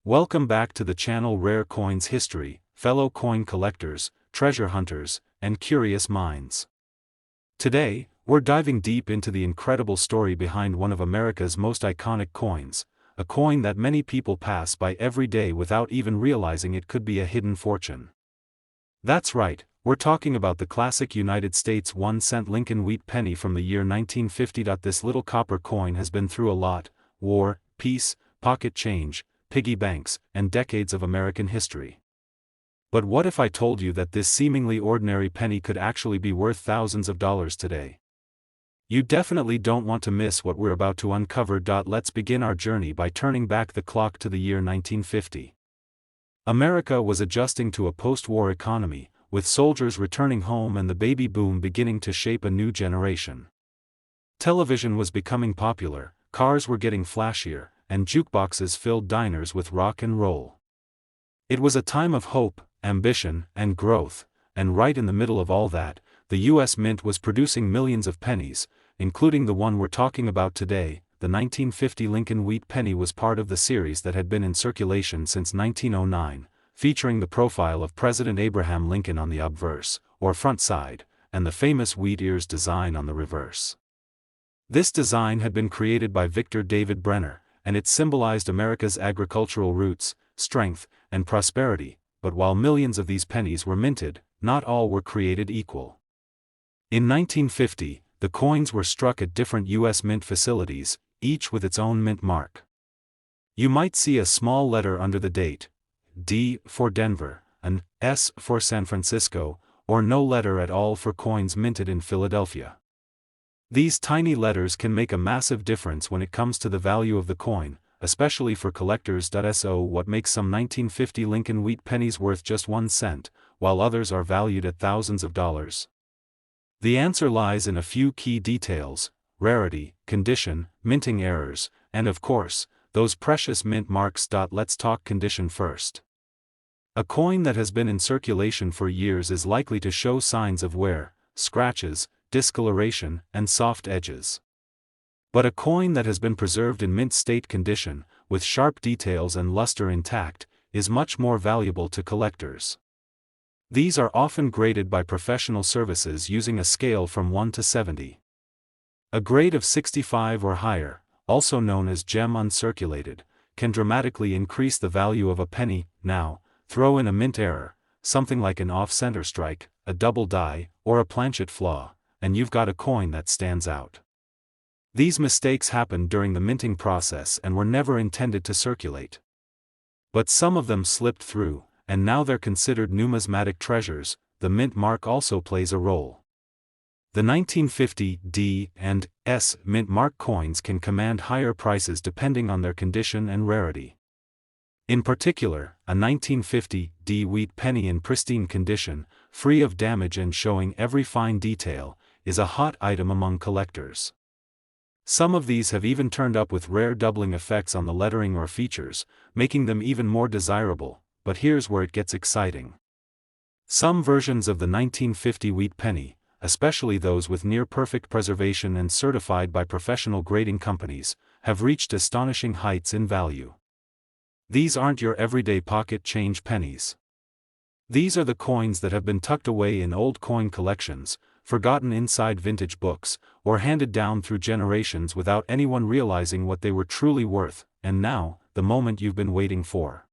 Welcome back to the channel Rare Coins History, fellow coin collectors, treasure hunters, and curious minds. Today, we're diving deep into the incredible story behind one of America's most iconic coins, a coin that many people pass by every day without even realizing it could be a hidden fortune. That's right, we're talking about the classic United States 1-cent Lincoln Wheat Penny from the year 1950. This little copper coin has been through a lot: war, peace, pocket change, piggy banks, and decades of American history. But what if I told you that this seemingly ordinary penny could actually be worth thousands of dollars today? You definitely don't want to miss what we're about to uncover. Let's begin our journey by turning back the clock to the year 1950. America was adjusting to a post-war economy, with soldiers returning home and the baby boom beginning to shape a new generation. Television was becoming popular, cars were getting flashier, and jukeboxes filled diners with rock and roll. It was a time of hope, ambition, and growth, and right in the middle of all that, the U.S. Mint was producing millions of pennies, including the one we're talking about today. The 1950 Lincoln Wheat Penny was part of the series that had been in circulation since 1909, featuring the profile of President Abraham Lincoln on the obverse, or front side, and the famous wheat ears design on the reverse. This design had been created by Victor David Brenner, and it symbolized America's agricultural roots, strength, and prosperity. But while millions of these pennies were minted, not all were created equal. In 1950, the coins were struck at different U.S. mint facilities, each with its own mint mark. You might see a small letter under the date, D for Denver, an S for San Francisco, or no letter at all for coins minted in Philadelphia. These tiny letters can make a massive difference when it comes to the value of the coin, especially for collectors. So what makes some 1950 Lincoln Wheat pennies worth just 1 cent, while others are valued at thousands of dollars? The answer lies in a few key details: rarity, condition, minting errors, and of course, those precious mint marks. Let's talk condition first. A coin that has been in circulation for years is likely to show signs of wear, scratches, discoloration, and soft edges. But a coin that has been preserved in mint state condition, with sharp details and luster intact, is much more valuable to collectors. These are often graded by professional services using a scale from 1 to 70. A grade of 65 or higher, also known as gem uncirculated, can dramatically increase the value of a penny. Now, throw in a mint error, something like an off-center strike, a double die, or a planchet flaw, and you've got a coin that stands out. These mistakes happened during the minting process and were never intended to circulate. But some of them slipped through, and now they're considered numismatic treasures. The mint mark also plays a role. The 1950 D and S mint mark coins can command higher prices depending on their condition and rarity. In particular, a 1950 D wheat penny in pristine condition, free of damage and showing every fine detail, is a hot item among collectors. Some of these have even turned up with rare doubling effects on the lettering or features, making them even more desirable. But here's where it gets exciting. Some versions of the 1950 wheat penny, especially those with near-perfect preservation and certified by professional grading companies, have reached astonishing heights in value. These aren't your everyday pocket change pennies. These are the coins that have been tucked away in old coin collections, forgotten inside vintage books, or handed down through generations without anyone realizing what they were truly worth. And now, the moment you've been waiting for.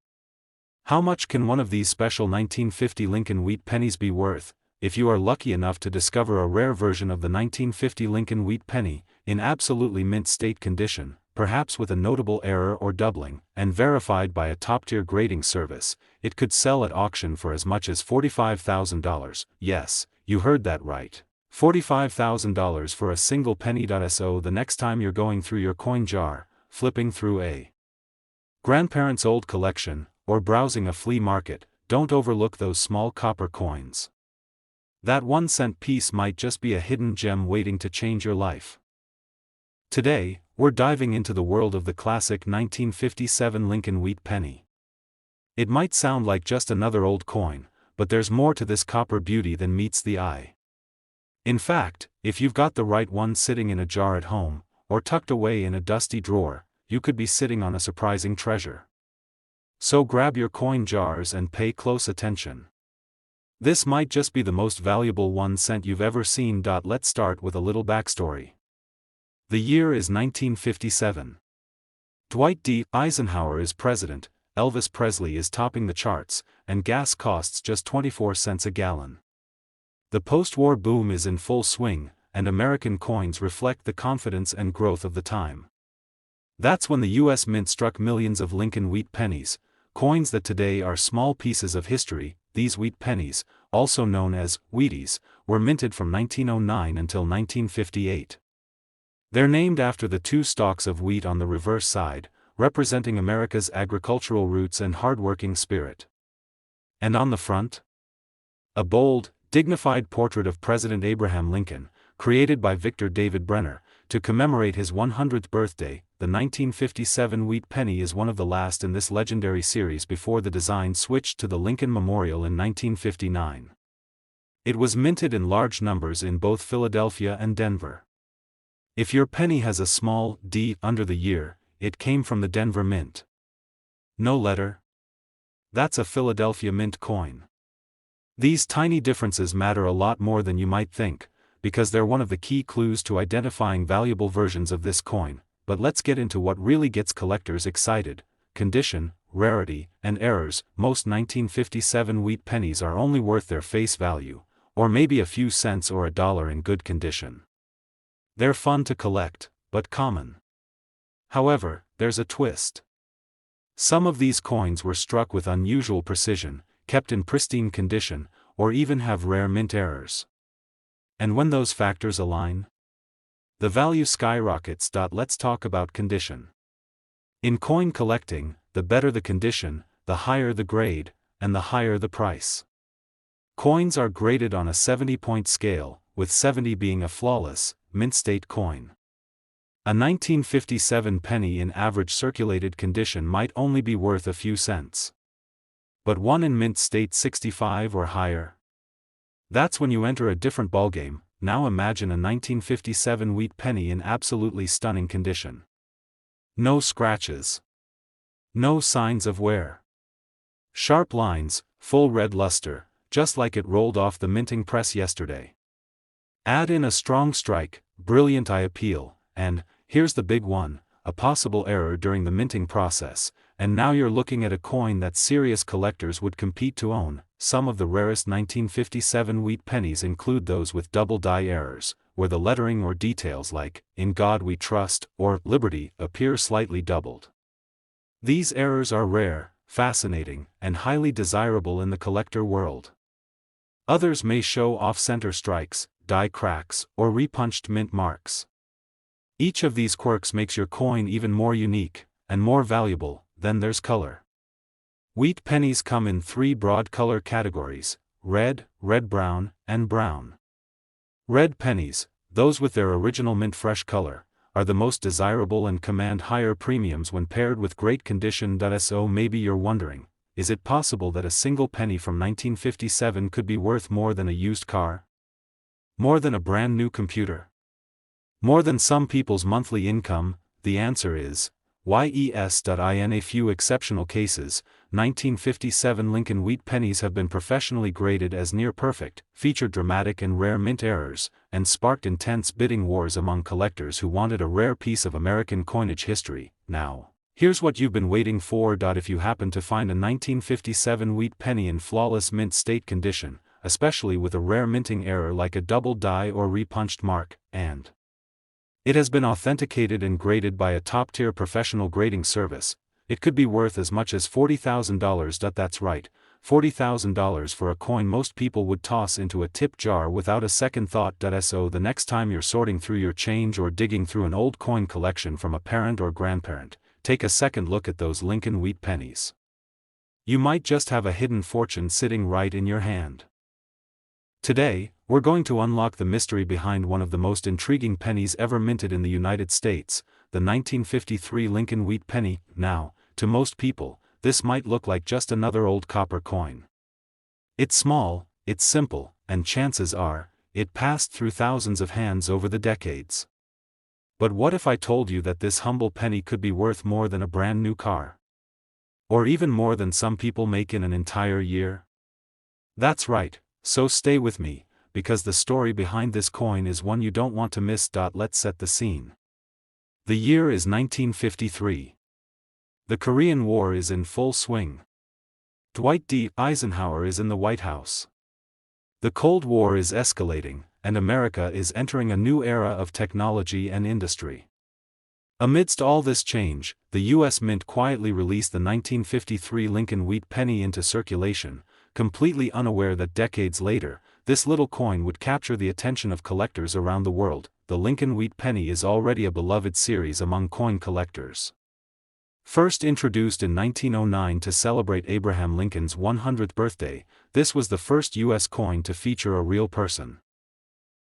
How much can one of these special 1950 Lincoln Wheat pennies be worth? If you are lucky enough to discover a rare version of the 1950 Lincoln Wheat penny, in absolutely mint state condition, perhaps with a notable error or doubling, and verified by a top-tier grading service, it could sell at auction for as much as $45,000. Yes, you heard that right. $45,000 for a single penny. So the next time you're going through your coin jar, flipping through a grandparent's old collection, or browsing a flea market, don't overlook those small copper coins. That 1-cent piece might just be a hidden gem waiting to change your life. Today, we're diving into the world of the classic 1957 Lincoln Wheat Penny. It might sound like just another old coin, but there's more to this copper beauty than meets the eye. In fact, if you've got the right one sitting in a jar at home, or tucked away in a dusty drawer, you could be sitting on a surprising treasure. So grab your coin jars and pay close attention. This might just be the most valuable 1 cent you've ever seen. Let's start with a little backstory. The year is 1957. Dwight D. Eisenhower is president, Elvis Presley is topping the charts, and gas costs just 24 cents a gallon. The post-war boom is in full swing, and American coins reflect the confidence and growth of the time. That's when the U.S. Mint struck millions of Lincoln Wheat Pennies, coins that today are small pieces of history. These wheat pennies, also known as Wheaties, were minted from 1909 until 1958. They're named after the 2 stalks of wheat on the reverse side, representing America's agricultural roots and hard-working spirit. And on the front? A bold, dignified portrait of President Abraham Lincoln, created by Victor David Brenner, to commemorate his 100th birthday. The 1957 wheat penny is one of the last in this legendary series before the design switched to the Lincoln Memorial in 1959. It was minted in large numbers in both Philadelphia and Denver. If your penny has a small D under the year, it came from the Denver Mint. No letter? That's a Philadelphia Mint coin. These tiny differences matter a lot more than you might think, because they're one of the key clues to identifying valuable versions of this coin. But let's get into what really gets collectors excited: condition, rarity, and errors. Most 1957 wheat pennies are only worth their face value, or maybe a few cents or $1 in good condition. They're fun to collect, but common. However, there's a twist. Some of these coins were struck with unusual precision, kept in pristine condition, or even have rare mint errors. And when those factors align, the value skyrockets. Let's talk about condition. In coin collecting, the better the condition, the higher the grade, and the higher the price. Coins are graded on a 70-point scale, with 70 being a flawless, mint state coin. A 1957 penny in average circulated condition might only be worth a few cents. But one in mint state 65 or higher? That's when you enter a different ballgame. Now imagine a 1957 wheat penny in absolutely stunning condition. No scratches. No signs of wear. Sharp lines, full red luster, just like it rolled off the minting press yesterday. Add in a strong strike, brilliant eye appeal, and, here's the big one, a possible error during the minting process, and now you're looking at a coin that serious collectors would compete to own. Some of the rarest 1957 wheat pennies include those with double die errors, where the lettering or details like, "In God We Trust," or "Liberty," appear slightly doubled. These errors are rare, fascinating, and highly desirable in the collector world. Others may show off-center strikes, die cracks, or repunched mint marks. Each of these quirks makes your coin even more unique, and more valuable. Then there's color. Wheat pennies come in 3 broad color categories: red, red-brown, and brown. Red pennies, those with their original mint-fresh color, are the most desirable and command higher premiums when paired with great condition. So maybe you're wondering, is it possible that a single penny from 1957 could be worth more than a used car? More than a brand new computer? More than some people's monthly income? The answer is yes. In a few exceptional cases, 1957 Lincoln Wheat Pennies have been professionally graded as near perfect, featured dramatic and rare mint errors, and sparked intense bidding wars among collectors who wanted a rare piece of American coinage history. Now, here's what you've been waiting for. If you happen to find a 1957 wheat penny in flawless mint state condition, especially with a rare minting error like a double die or repunched mark, and it has been authenticated and graded by a top-tier professional grading service, it could be worth as much as $40,000. That's right, $40,000 for a coin most people would toss into a tip jar without a second thought. So the next time you're sorting through your change or digging through an old coin collection from a parent or grandparent, take a second look at those Lincoln Wheat Pennies. You might just have a hidden fortune sitting right in your hand. Today, we're going to unlock the mystery behind one of the most intriguing pennies ever minted in the United States, the 1953 Lincoln Wheat Penny. Now, to most people, this might look like just another old copper coin. It's small, it's simple, and chances are, it passed through thousands of hands over the decades. But what if I told you that this humble penny could be worth more than a brand new car? Or even more than some people make in an entire year? That's right, so stay with me, because the story behind this coin is one you don't want to miss. Let's set the scene. The year is 1953. The Korean War is in full swing. Dwight D. Eisenhower is in the White House. The Cold War is escalating, and America is entering a new era of technology and industry. Amidst all this change, the U.S. Mint quietly released the 1953 Lincoln Wheat Penny into circulation, completely unaware that decades later, this little coin would capture the attention of collectors around the world. The Lincoln Wheat Penny is already a beloved series among coin collectors. First introduced in 1909 to celebrate Abraham Lincoln's 100th birthday, this was the first U.S. coin to feature a real person.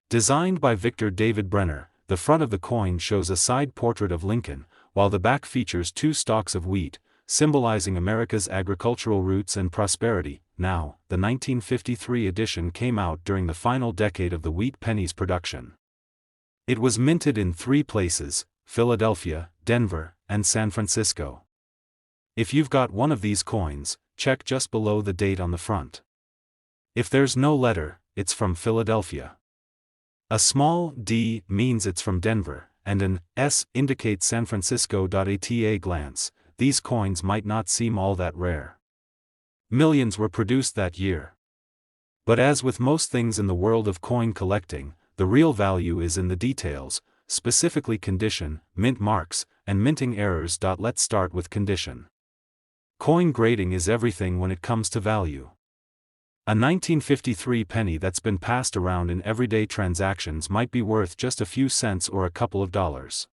Designed by Victor David Brenner, the front of the coin shows a side portrait of Lincoln, while the back features two stalks of wheat, symbolizing America's agricultural roots and prosperity. Now, the 1953 edition came out during the final decade of the wheat penny's production. It was minted in 3 places: Philadelphia, Denver, and San Francisco. If you've got one of these coins, check just below the date on the front. If there's no letter, it's from Philadelphia. A small d means it's from Denver, and an s indicates San Francisco. At a glance, these coins might not seem all that rare. Millions were produced that year. But as with most things in the world of coin collecting, the real value is in the details, specifically condition, mint marks, and minting errors. Let's start with condition. Coin grading is everything when it comes to value. A 1953 penny that's been passed around in everyday transactions might be worth just a few cents or a couple of dollars.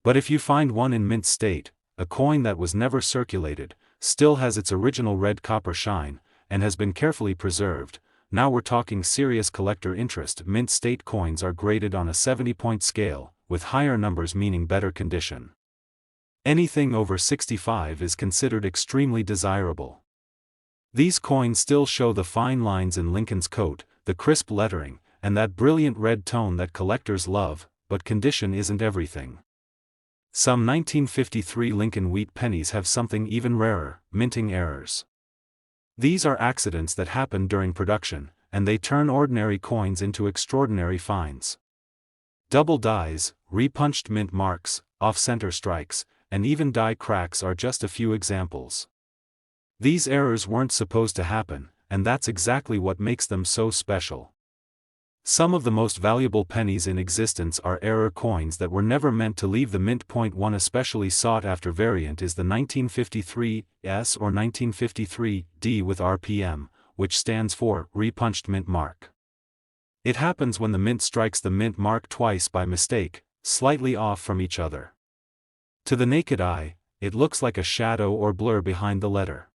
But if you find one in mint state, a coin that was never circulated, still has its original red copper shine, and has been carefully preserved, now we're talking serious collector interest. Mint state coins are graded on a 70-point scale, with higher numbers meaning better condition. Anything over 65 is considered extremely desirable. These coins still show the fine lines in Lincoln's coat, the crisp lettering, and that brilliant red tone that collectors love, but condition isn't everything. Some 1953 Lincoln Wheat Pennies have something even rarer: minting errors. These are accidents that happen during production, and they turn ordinary coins into extraordinary finds. Double dies, repunched mint marks, off-center strikes, and even die cracks are just a few examples. These errors weren't supposed to happen, and that's exactly what makes them so special. Some of the most valuable pennies in existence are error coins that were never meant to leave the mint. One especially sought-after variant is the 1953 S or 1953 D with RPM, which stands for repunched mint mark. It happens when the mint strikes the mint mark twice by mistake, slightly off from each other. To the naked eye, it looks like a shadow or blur behind the letter.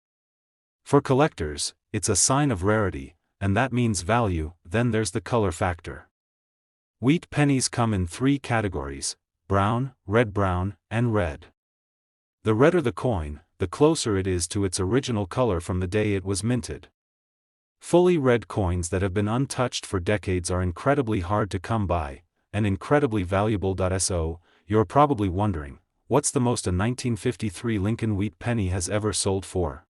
For collectors, it's a sign of rarity, and that means value. Then there's the color factor. Wheat pennies come in 3 categories: brown, red-brown, and red. The redder the coin, the closer it is to its original color from the day it was minted. Fully red coins that have been untouched for decades are incredibly hard to come by, and incredibly valuable. So, you're probably wondering, what's the most a 1953 Lincoln Wheat Penny has ever sold for?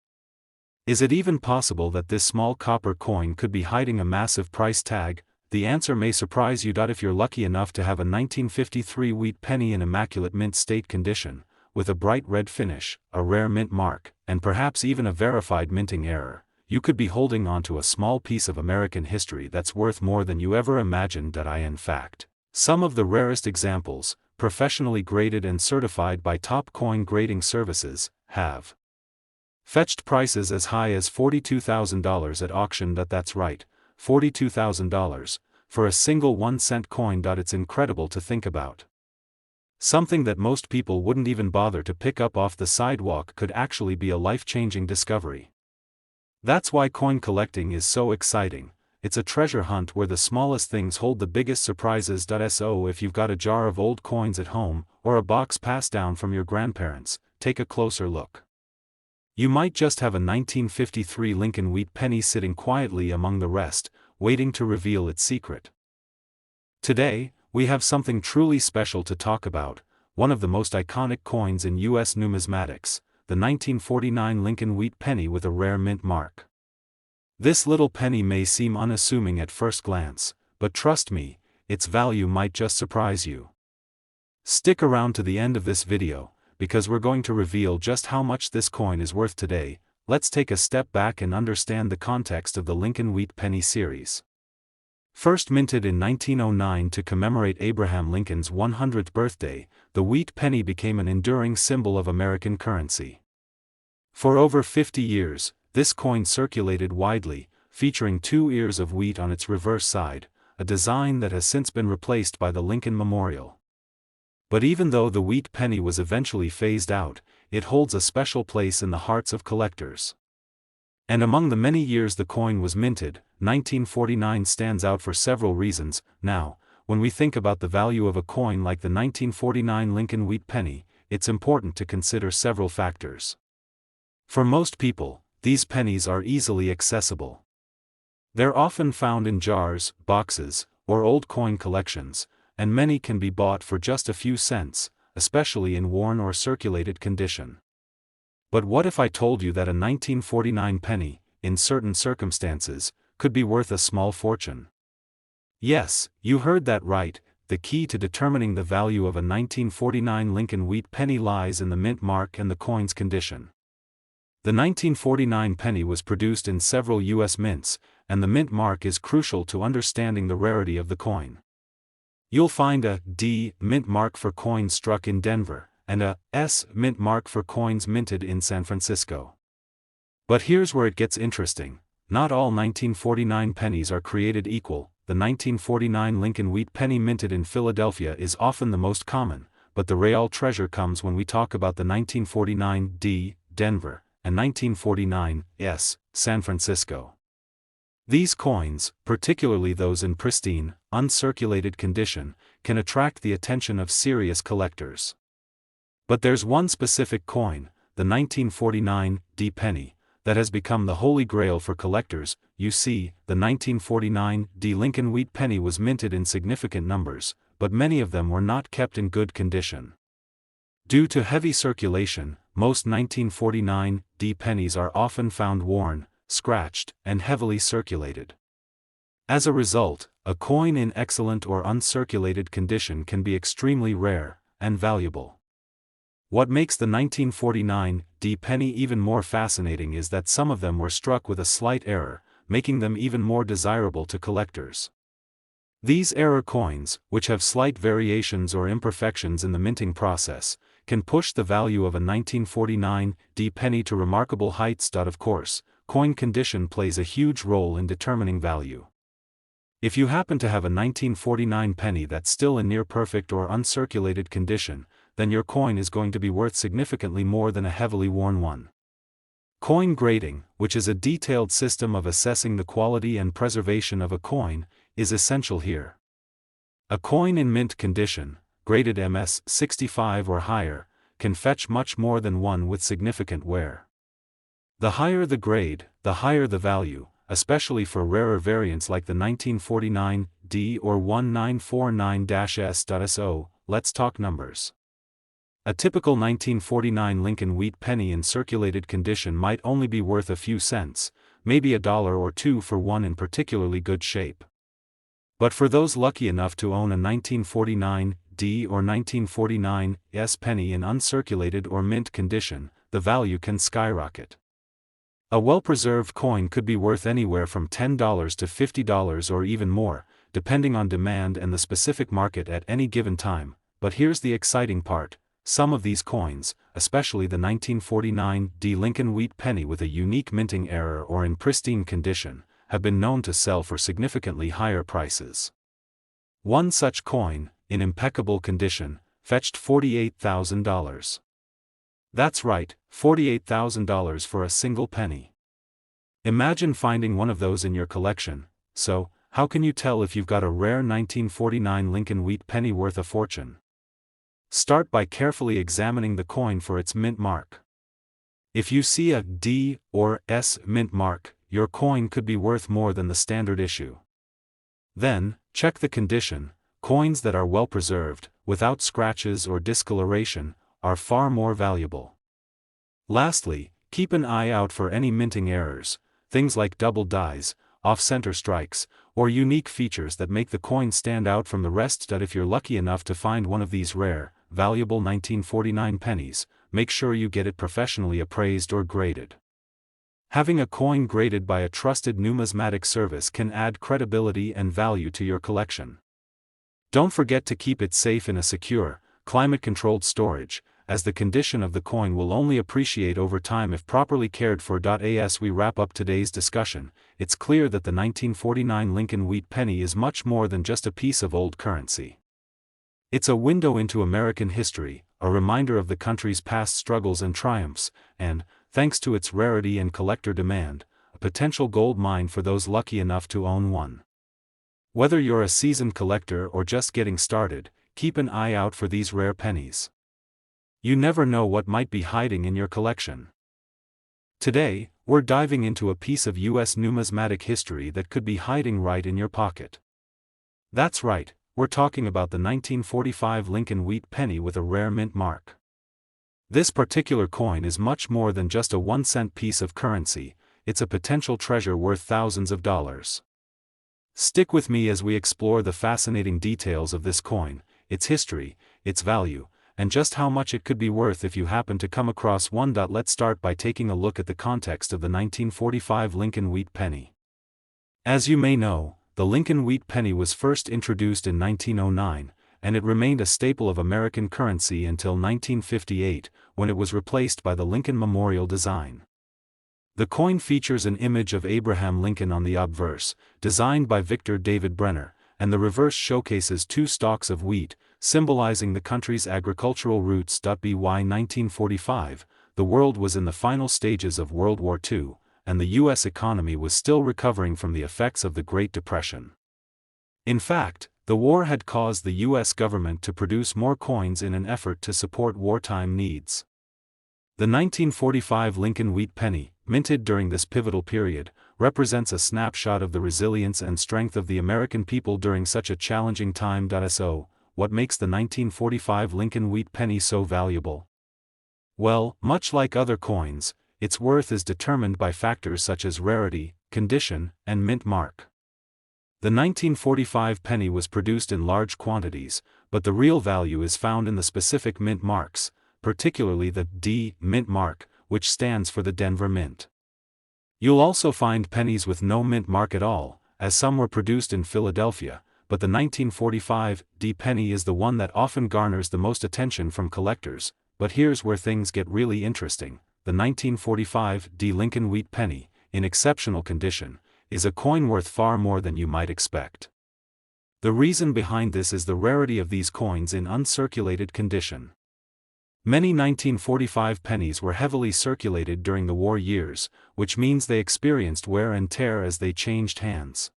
Is it even possible that this small copper coin could be hiding a massive price tag? The answer may surprise you. If you're lucky enough to have a 1953 wheat penny in immaculate mint state condition, with a bright red finish, a rare mint mark, and perhaps even a verified minting error, you could be holding onto a small piece of American history that's worth more than you ever imagined. In fact, some of the rarest examples, professionally graded and certified by top coin grading services, have fetched prices as high as $42,000 at auction. That's right, $42,000, for a single 1-cent coin. It's incredible to think about. Something that most people wouldn't even bother to pick up off the sidewalk could actually be a life-changing discovery. That's why coin collecting is so exciting. It's a treasure hunt where the smallest things hold the biggest surprises. So if you've got a jar of old coins at home, or a box passed down from your grandparents, take a closer look. You might just have a 1953 Lincoln Wheat Penny sitting quietly among the rest, waiting to reveal its secret. Today, we have something truly special to talk about, one of the most iconic coins in U.S. numismatics, the 1949 Lincoln Wheat Penny with a rare mint mark. This little penny may seem unassuming at first glance, but trust me, its value might just surprise you. Stick around to the end of this video, because we're going to reveal just how much this coin is worth today. Let's take a step back and understand the context of the Lincoln Wheat Penny series. First minted in 1909 to commemorate Abraham Lincoln's 100th birthday, the wheat penny became an enduring symbol of American currency. For over 50 years, this coin circulated widely, featuring 2 ears of wheat on its reverse side, a design that has since been replaced by the Lincoln Memorial. But even though the wheat penny was eventually phased out, it holds a special place in the hearts of collectors. And among the many years the coin was minted, 1949 stands out for several reasons. Now, when we think about the value of a coin like the 1949 Lincoln Wheat Penny, it's important to consider several factors. For most people, these pennies are easily accessible. They're often found in jars, boxes, or old coin collections, and many can be bought for just a few cents, especially in worn or circulated condition. But what if I told you that a 1949 penny, in certain circumstances, could be worth a small fortune? Yes, you heard that right. The key to determining the value of a 1949 Lincoln Wheat Penny lies in the mint mark and the coin's condition. The 1949 penny was produced in several U.S. mints, and the mint mark is crucial to understanding the rarity of the coin. You'll find a D mint mark for coins struck in Denver, and a S mint mark for coins minted in San Francisco. But here's where it gets interesting. Not all 1949 pennies are created equal. The 1949 Lincoln Wheat Penny minted in Philadelphia is often the most common, but the real treasure comes when we talk about the 1949 D Denver and 1949 S San Francisco. These coins, particularly those in pristine, uncirculated condition, can attract the attention of serious collectors. But there's one specific coin, the 1949 D penny, that has become the holy grail for collectors. You see, the 1949 D Lincoln Wheat Penny was minted in significant numbers, but many of them were not kept in good condition. Due to heavy circulation, most 1949 D pennies are often found worn, scratched, and heavily circulated. As a result, a coin in excellent or uncirculated condition can be extremely rare and valuable. What makes the 1949 D penny even more fascinating is that some of them were struck with a slight error, making them even more desirable to collectors. These error coins, which have slight variations or imperfections in the minting process, can push the value of a 1949 D penny to remarkable heights. Of course, coin condition plays a huge role in determining value. If you happen to have a 1949 penny that's still in near-perfect or uncirculated condition, then your coin is going to be worth significantly more than a heavily worn one. Coin grading, which is a detailed system of assessing the quality and preservation of a coin, is essential here. A coin in mint condition, graded MS 65 or higher, can fetch much more than one with significant wear. The higher the grade, the higher the value, especially for rarer variants like the 1949 D or 1949-S.SO. Let's talk numbers. A typical 1949 Lincoln Wheat Penny in circulated condition might only be worth a few cents, maybe $1 or $2 for one in particularly good shape. But for those lucky enough to own a 1949 D or 1949 S penny in uncirculated or mint condition, the value can skyrocket. A well-preserved coin could be worth anywhere from $10 to $50 or even more, depending on demand and the specific market at any given time. But here's the exciting part. Some of these coins, especially the 1949 D Lincoln Wheat Penny with a unique minting error or in pristine condition, have been known to sell for significantly higher prices. One such coin, in impeccable condition, fetched $48,000. That's right, $48,000 for a single penny. Imagine finding one of those in your collection. So, how can you tell if you've got a rare 1949 Lincoln Wheat Penny worth a fortune? Start by carefully examining the coin for its mint mark. If you see a D or S mint mark, your coin could be worth more than the standard issue. Then, check the condition. Coins that are well preserved, without scratches or discoloration, are far more valuable. Lastly, keep an eye out for any minting errors, things like double dies, off-center strikes, or unique features that make the coin stand out from the rest. If you're lucky enough to find one of these rare, valuable 1949 pennies, make sure you get it professionally appraised or graded. Having a coin graded by a trusted numismatic service can add credibility and value to your collection. Don't forget to keep it safe in a secure, climate-controlled storage, as the condition of the coin will only appreciate over time if properly cared for. As we wrap up today's discussion, it's clear that the 1949 Lincoln Wheat Penny is much more than just a piece of old currency. It's a window into American history, a reminder of the country's past struggles and triumphs, and, thanks to its rarity and collector demand, a potential gold mine for those lucky enough to own one. Whether you're a seasoned collector or just getting started, keep an eye out for these rare pennies. You never know what might be hiding in your collection. Today, we're diving into a piece of U.S. numismatic history that could be hiding right in your pocket. That's right, we're talking about the 1945 Lincoln Wheat Penny with a rare mint mark. This particular coin is much more than just a 1-cent piece of currency, it's a potential treasure worth thousands of dollars. Stick with me as we explore the fascinating details of this coin, its history, its value, and just how much it could be worth if you happen to come across one. Let's start by taking a look at the context of the 1945 Lincoln Wheat Penny. As you may know, the Lincoln Wheat Penny was first introduced in 1909, and it remained a staple of American currency until 1958, when it was replaced by the Lincoln Memorial design. The coin features an image of Abraham Lincoln on the obverse, designed by Victor David Brenner, and the reverse showcases 2 stalks of wheat, symbolizing the country's agricultural roots. By 1945, the world was in the final stages of World War II, and the U.S. economy was still recovering from the effects of the Great Depression. In fact, the war had caused the U.S. government to produce more coins in an effort to support wartime needs. The 1945 Lincoln Wheat Penny, minted during this pivotal period, represents a snapshot of the resilience and strength of the American people during such a challenging time. So, what makes the 1945 Lincoln Wheat Penny so valuable? Well, much like other coins, its worth is determined by factors such as rarity, condition, and mint mark. The 1945 penny was produced in large quantities, but the real value is found in the specific mint marks, particularly the D mint mark, which stands for the Denver Mint. You'll also find pennies with no mint mark at all, as some were produced in Philadelphia, but the 1945 D penny is the one that often garners the most attention from collectors. But here's where things get really interesting. The 1945 D Lincoln Wheat Penny, in exceptional condition, is a coin worth far more than you might expect. The reason behind this is the rarity of these coins in uncirculated condition. Many 1945 pennies were heavily circulated during the war years, which means they experienced wear and tear as they changed hands.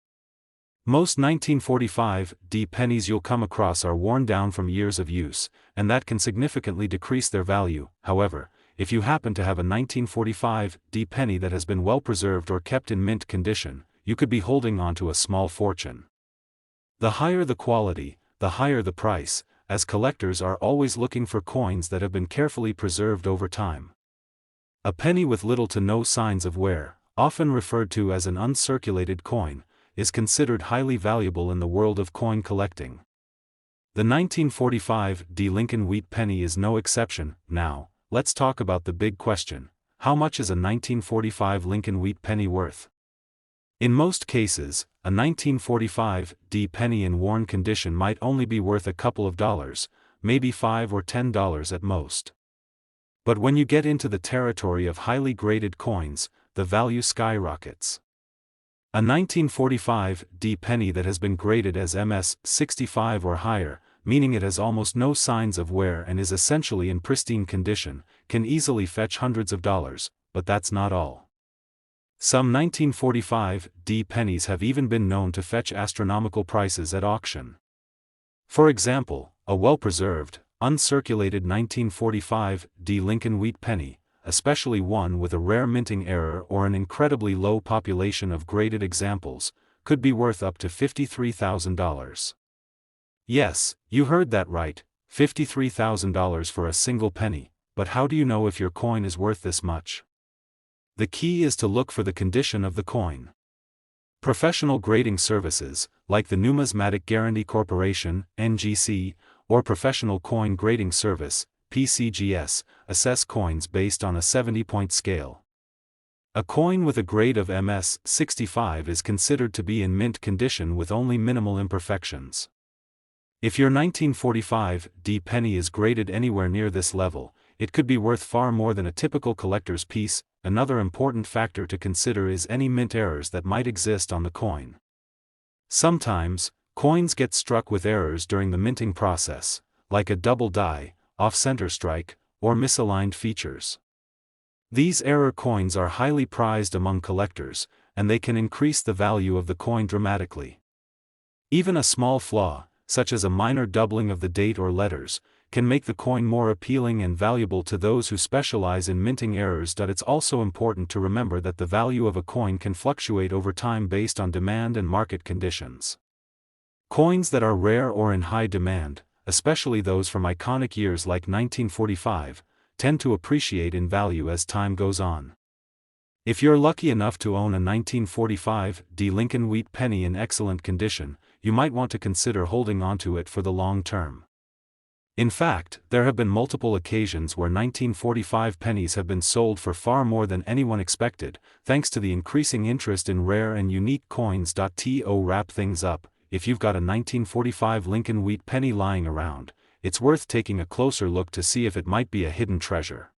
Most 1945 D pennies you'll come across are worn down from years of use, and that can significantly decrease their value. However, if you happen to have a 1945 D penny that has been well preserved or kept in mint condition, you could be holding on to a small fortune. The higher the quality, the higher the price, as collectors are always looking for coins that have been carefully preserved over time. A penny with little to no signs of wear, often referred to as an uncirculated coin, is considered highly valuable in the world of coin collecting. The 1945 D Lincoln Wheat Penny is no exception. Now, let's talk about the big question: how much is a 1945 Lincoln Wheat Penny worth? In most cases, a 1945 D penny in worn condition might only be worth a couple of dollars, maybe $5 or $10 at most. But when you get into the territory of highly graded coins, the value skyrockets. A 1945 D penny that has been graded as MS 65 or higher, meaning it has almost no signs of wear and is essentially in pristine condition, can easily fetch hundreds of dollars, but that's not all. Some 1945 D pennies have even been known to fetch astronomical prices at auction. For example, a well-preserved, uncirculated 1945 D Lincoln Wheat Penny, especially one with a rare minting error or an incredibly low population of graded examples, could be worth up to $53,000. Yes, you heard that right, $53,000 for a single penny. but how do you know if your coin is worth this much? The key is to look for the condition of the coin. Professional grading services, like the Numismatic Guarantee Corporation, NGC, or Professional Coin Grading Service, PCGS, assess coins based on a 70-point scale. A coin with a grade of MS 65 is considered to be in mint condition with only minimal imperfections. If your 1945 D penny is graded anywhere near this level, it could be worth far more than a typical collector's piece. Another important factor to consider is any mint errors that might exist on the coin. Sometimes, coins get struck with errors during the minting process, like a double die, off-center strike, or misaligned features. These error coins are highly prized among collectors, and they can increase the value of the coin dramatically. Even a small flaw, such as a minor doubling of the date or letters, can make the coin more appealing and valuable to those who specialize in minting errors. It's also important to remember that the value of a coin can fluctuate over time based on demand and market conditions. Coins that are rare or in high demand, especially those from iconic years like 1945, tend to appreciate in value as time goes on. If you're lucky enough to own a 1945 D Lincoln Wheat Penny in excellent condition, you might want to consider holding onto it for the long term. In fact, there have been multiple occasions where 1945 pennies have been sold for far more than anyone expected, thanks to the increasing interest in rare and unique coins. To wrap things up, if you've got a 1945 Lincoln Wheat Penny lying around, it's worth taking a closer look to see if it might be a hidden treasure.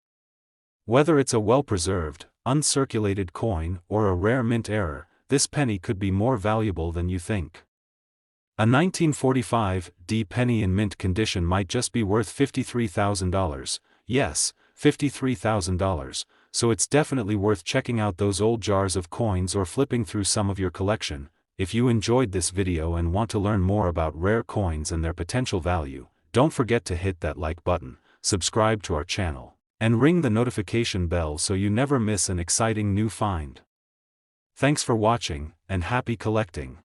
Whether it's a well-preserved, uncirculated coin or a rare mint error, this penny could be more valuable than you think. A 1945 D penny in mint condition might just be worth $53,000, yes, $53,000, so it's definitely worth checking out those old jars of coins or flipping through some of your collection. If you enjoyed this video and want to learn more about rare coins and their potential value, don't forget to hit that like button, subscribe to our channel, and ring the notification bell so you never miss an exciting new find. Thanks for watching, and happy collecting!